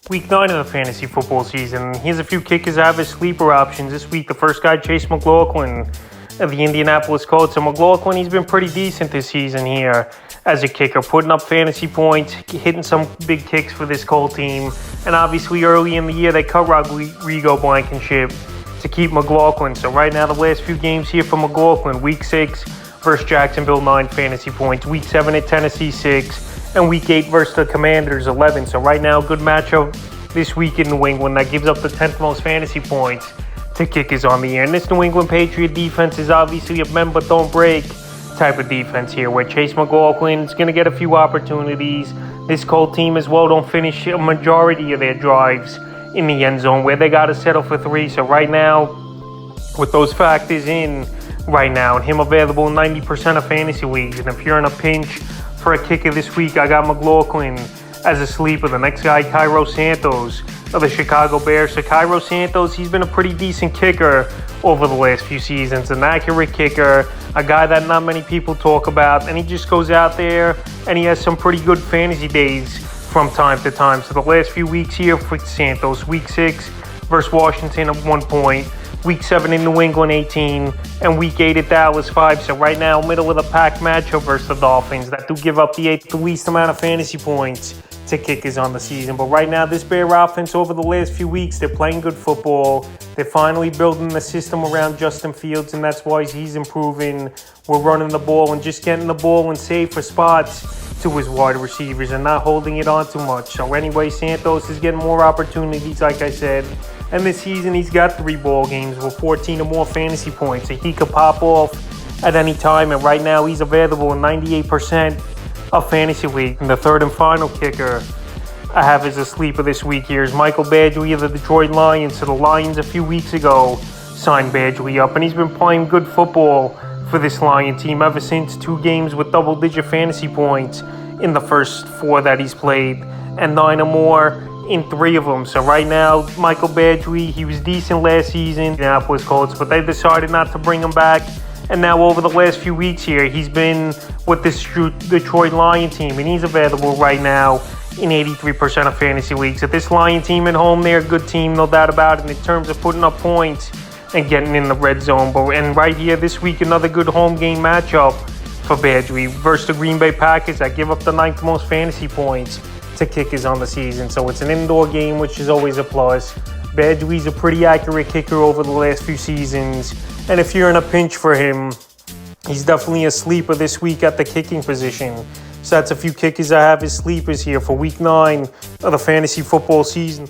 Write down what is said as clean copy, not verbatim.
Week 9 of the fantasy football season. Here's a few kickers I have as sleeper options this week. The first guy, McLaughlin of the Indianapolis Colts. So McLaughlin, he's been pretty decent this season here as a kicker, putting up fantasy points, hitting some big kicks for this Colt team. And obviously early in the year, they cut Rodrigo Blankenship to keep McLaughlin. So right now, the last few games here for McLaughlin, Week 6 versus Jacksonville, 9 fantasy points. Week 7 at Tennessee, 6. And Week 8 versus the Commanders, 11. So right now, good matchup this week in New England. That gives up the 10th most fantasy points to kickers on the year. And this New England Patriot defense is obviously a bend but don't break type of defense here, where McLaughlin is going to get a few opportunities. This Colt team as well don't finish a majority of their drives in the end zone, where they got to settle for 3. So right now, with those factors in right now, and him available in 90% of fantasy leagues, and if you're in a pinch for a kicker this week, I got McLaughlin as a sleeper. The next guy, Cairo Santos of the Chicago Bears. So Cairo Santos, he's been a pretty decent kicker over the last few seasons. An accurate kicker, a guy that not many people talk about, and he just goes out there and he has some pretty good fantasy days from time to time. So the last few weeks here for Santos, Week 6 versus Washington at 1 point, Week 7 in New England, 18, and Week 8 at Dallas, 5. So right now, middle of the pack matchup versus the Dolphins that do give up the least amount of fantasy points to kickers on the season. But right now, this Bear offense over the last few weeks, they're playing good football. They're finally building the system around Justin Fields, and that's why he's improving. We're running the ball and just getting the ball in safer spots to his wide receivers and not holding it on too much. So anyway, Santos is getting more opportunities, like I said. And this season, he's got 3 ball games with 14 or more fantasy points. So he could pop off at any time. And right now, he's available in 98% of fantasy league. And the third and final kicker I have as a sleeper this week here is Michael Badgley of the Detroit Lions. So the Lions a few weeks ago signed Badgley up, and he's been playing good football for this Lion team ever since. 2 games with double-digit fantasy points in the first 4 that he's played, and 9 or more in 3 of them. So right now, Michael Badgley, he was decent last season, Indianapolis Colts, but they decided not to bring him back. And now over the last few weeks here, he's been with this Detroit Lion team, and he's available right now in 83% of fantasy leagues. So this Lion team at home, they're a good team, no doubt about it, in terms of putting up points and getting in the red zone. And right here this week, another good home game matchup for Badgley versus the Green Bay Packers that give up the 9th most fantasy points to kickers on the season. So it's an indoor game, which is always a plus. Badgley's a pretty accurate kicker over the last few seasons, and if you're in a pinch for him, he's definitely a sleeper this week at the kicking position. So that's a few kickers I have as sleepers here for Week 9 of the fantasy football season.